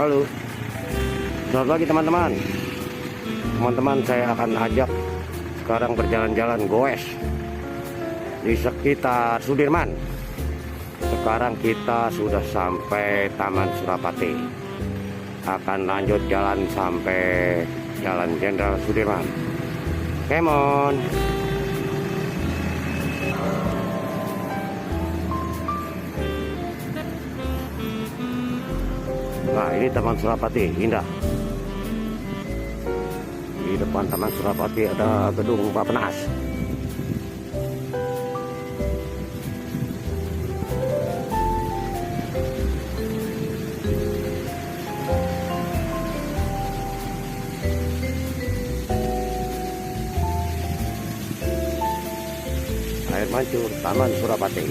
Halo, selamat pagi teman-teman. Teman-teman, saya akan ajak sekarang berjalan-jalan goes di sekitar Sudirman. Sekarang kita sudah sampai Taman Surapati. Akan lanjut jalan sampai Jalan Jenderal Sudirman. Come on. Nah, ini Taman Surapati, indah. Di depan Taman Surapati ada gedung Bappenas. Air mancur Taman Surapati.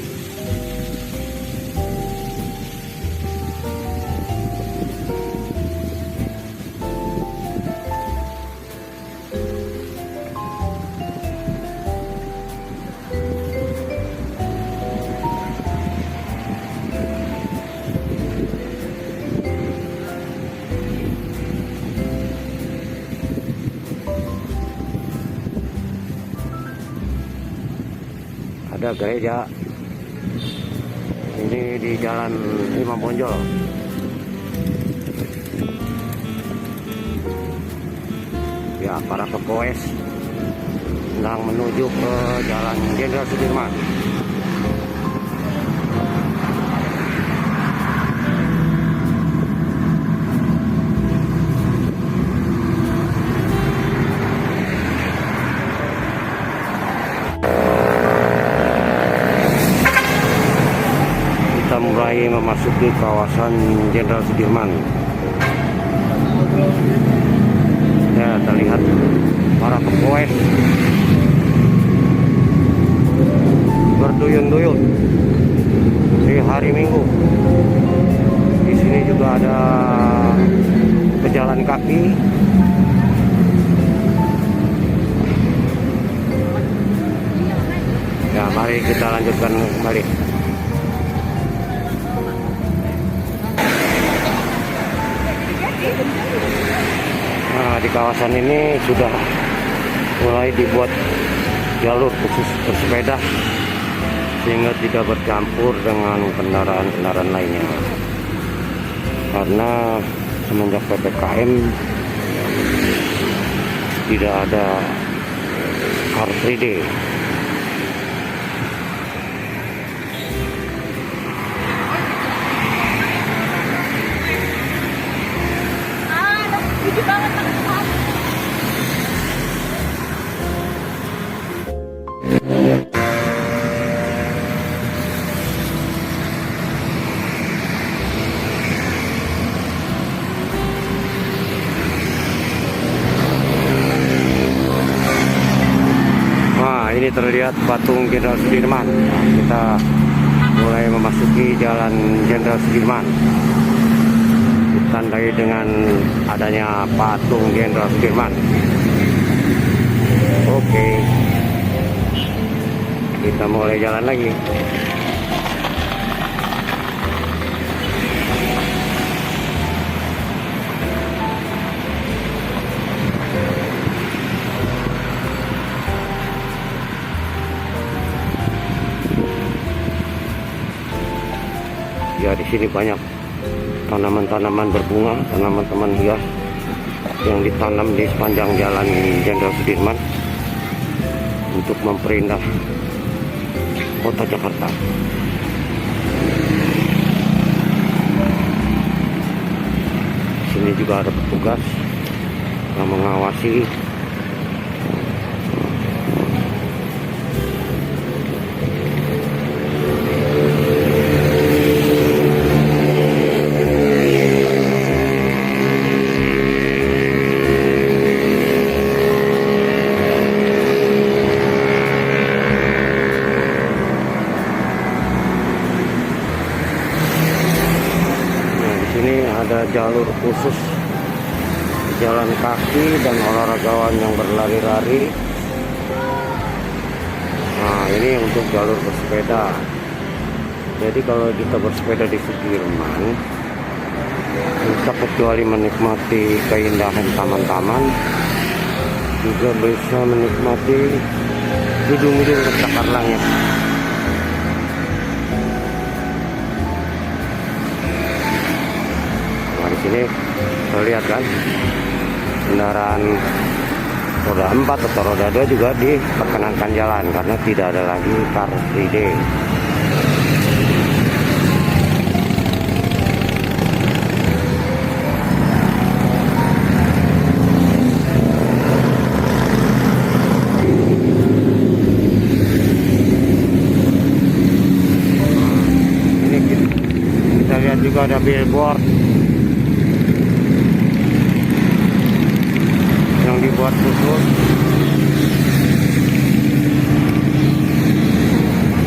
Ada gereja ini di Jalan Imam Bonjol. Ya, para pegoes sedang menuju ke Jalan Jenderal Sudirman. Mulai memasuki kawasan Jenderal Sudirman. Ya, terlihat para pegoes berduyun-duyun di hari Minggu. Di sini juga ada pejalan kaki. Ya, mari kita lanjutkan kembali. Nah, di kawasan ini sudah mulai dibuat jalur khusus bersepeda sehingga tidak bercampur dengan kendaraan-kendaraan lainnya. Karena semenjak PPKM tidak ada Car Free Day. Ini terlihat patung Jenderal Sudirman. Nah, kita mulai memasuki Jalan Jenderal Sudirman, ditandai dengan adanya patung Jenderal Sudirman. Oke, kita mulai jalan lagi. Ya, di sini banyak tanaman-tanaman berbunga, tanaman-tanaman hias yang ditanam di sepanjang Jalan Jenderal Sudirman untuk memperindah kota Jakarta. Di sini juga ada petugas yang mengawasi. Ada jalur khusus jalan kaki dan olahragawan yang berlari-lari. Nah, ini untuk jalur bersepeda. Jadi kalau kita bersepeda di Sudirman, Bisa kecuali menikmati keindahan taman-taman, juga bisa menikmati hidung-hidung cakar langit. Nah, di sini terlihat kan kendaraan roda 4 atau roda 2 juga diperkenankan jalan karena tidak ada lagi Car Free Day. Juga ada billboard yang dibuat khusus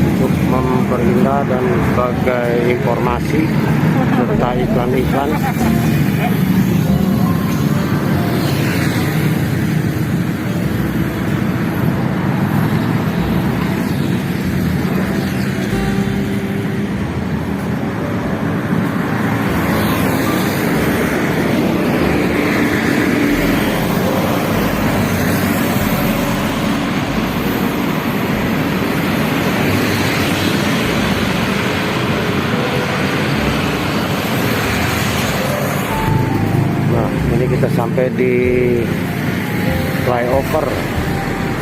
untuk memperindah dan sebagai informasi serta iklan-iklan. Kita sampai di flyover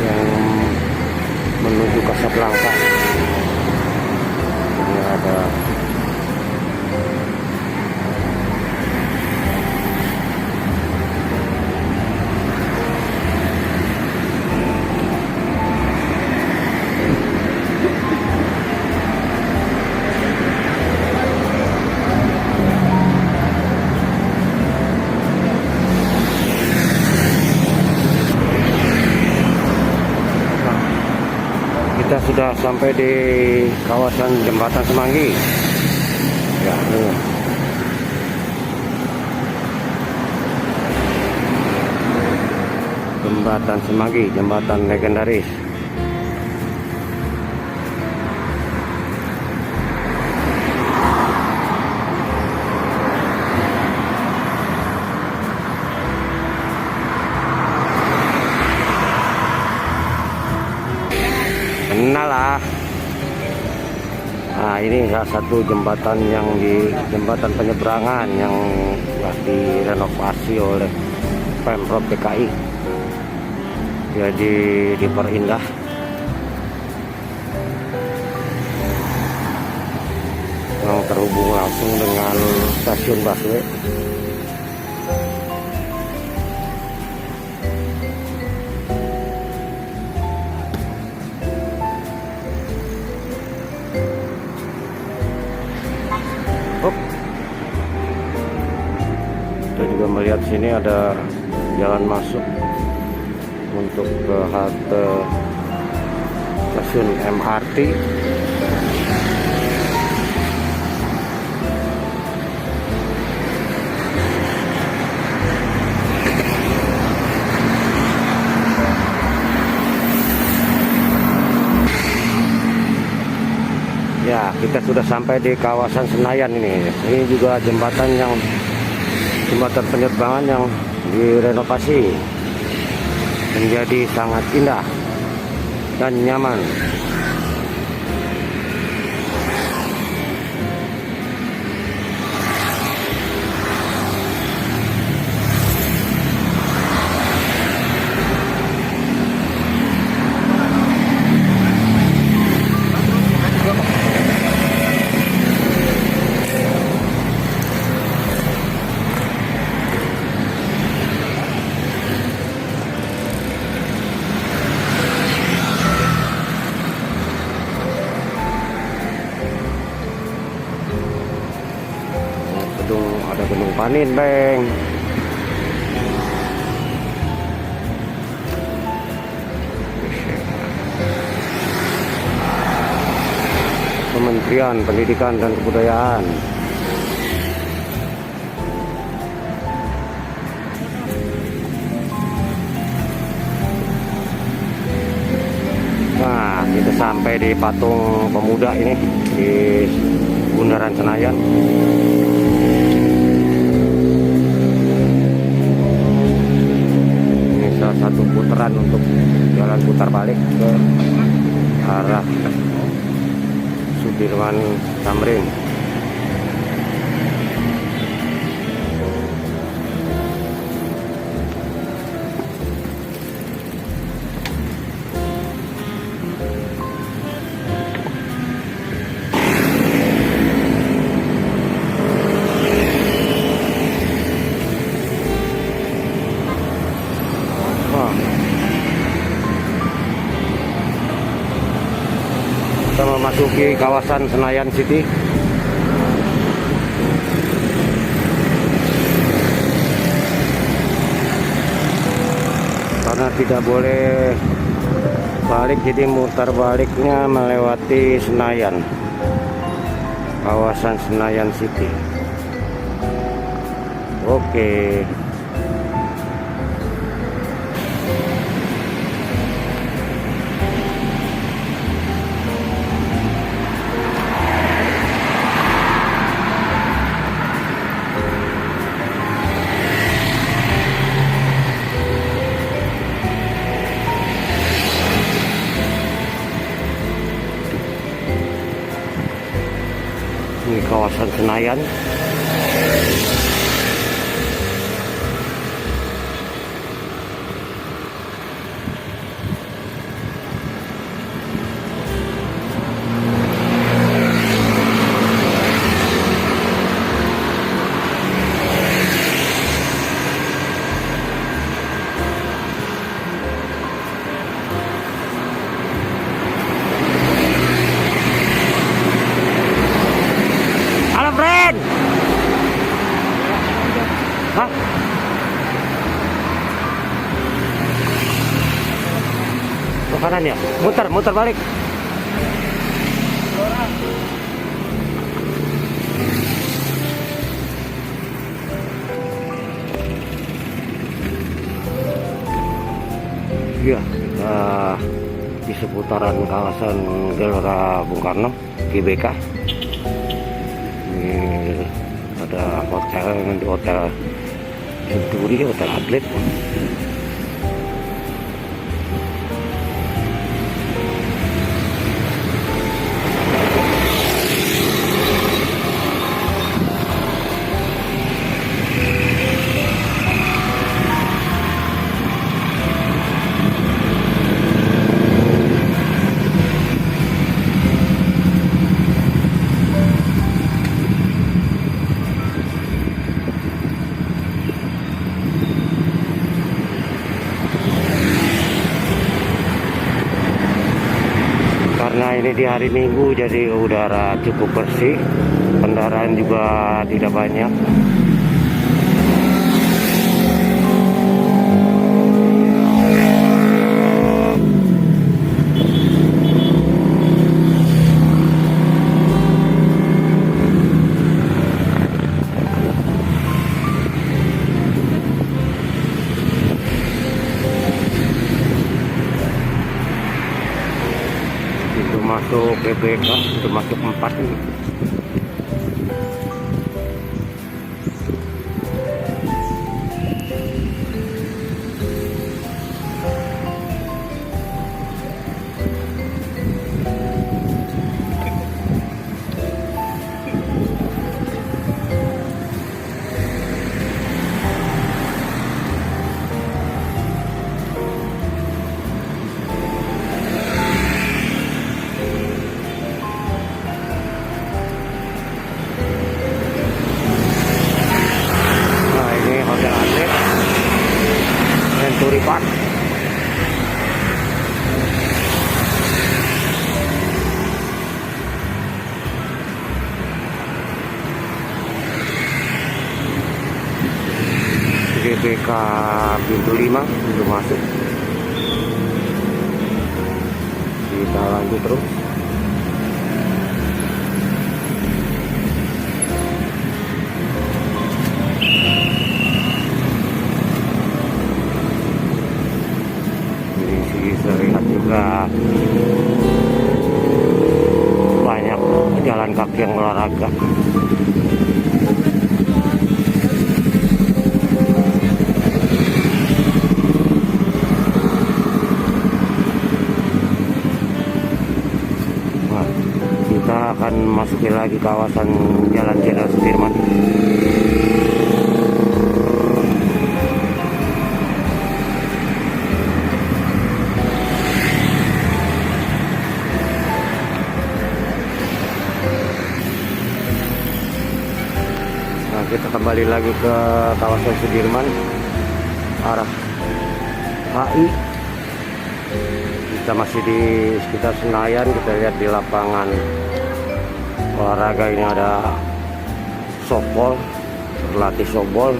yang menuju Casablanca. Ini ada kita sudah sampai di kawasan Jembatan Semanggi. Ya, ini. Jembatan Semanggi, jembatan legendaris. Kenal lah. Nah, ini salah satu jembatan yang jembatan penyeberangan yang telah direnovasi oleh Pemprov DKI. Jadi diperindah. Yang terhubung langsung dengan stasiun busway. Kita juga melihat sini ada jalan masuk untuk ke halte stasiun MRT. Ya, kita sudah sampai di kawasan Senayan ini. Ini juga jembatan penyerbangan yang direnovasi menjadi sangat indah dan nyaman. Ada gedung Panin, Bang. Kementerian Pendidikan dan Kebudayaan. Nah, kita sampai di patung pemuda ini di Bundaran Senayan. Sudirman Tamrin. Kita memasuki kawasan Senayan City. Karena tidak boleh balik, jadi mutar baliknya melewati Senayan, kawasan Senayan City. Oke. Ini kawasan Senayan. Hah? Ke kanan ya? Muter balik. Iya, di seputaran kawasan Gelora Bung Karno, GBK. Ini ada hotel Century, hotel Atlet. Karena ini di hari Minggu, jadi udara cukup bersih, kendaraan juga tidak banyak. Masuk GBK, itu masuk 4 ini. Century Park. GBK pintu 5 belum masuk. Kita lanjut terus. Terlihat juga banyak jalan kaki yang olahraga. Nah, kita akan memasuki lagi kawasan Jalan Jenderal Sudirman. Nah, kita kembali lagi ke kawasan Sudirman arah HI. Kita masih di sekitar Senayan. Kita lihat di lapangan olahraga ini ada softball, berlatih softball.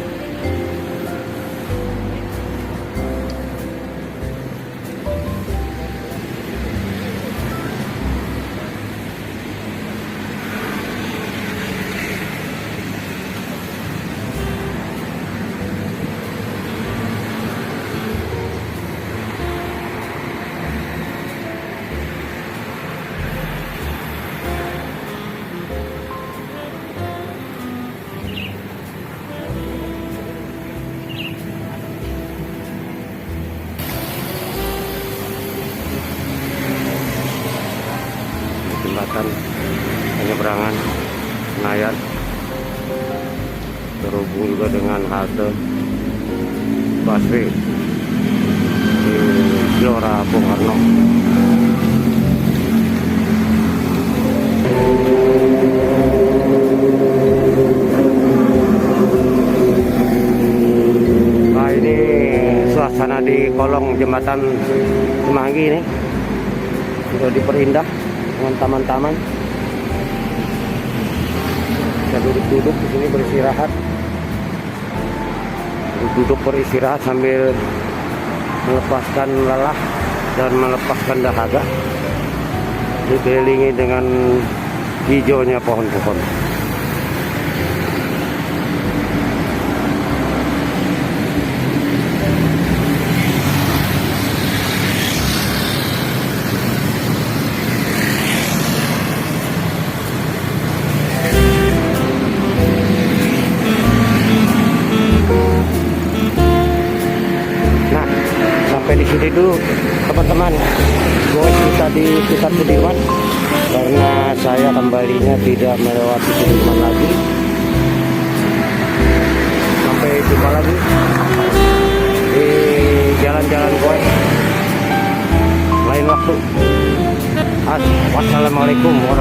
Jembatan penyeberangan Senayan terhubung juga dengan halte busway di Gelora Bung Karno. Nah, ini suasana di kolong jembatan Semanggi ini sudah diperindah dengan taman-taman. Bisa duduk-duduk di sini beristirahat. Duduk beristirahat sambil melepaskan lelah dan melepaskan dahaga. Dikelilingi dengan hijaunya pohon-pohon. Sampai di sini dulu teman-teman, goes kita di sekitar Sudirman karena saya kembalinya tidak melewati Sudirman lagi. Sampai jumpa lagi di jalan-jalan goes lain waktu. Wassalamualaikum warahmatullahi wabarakatuh.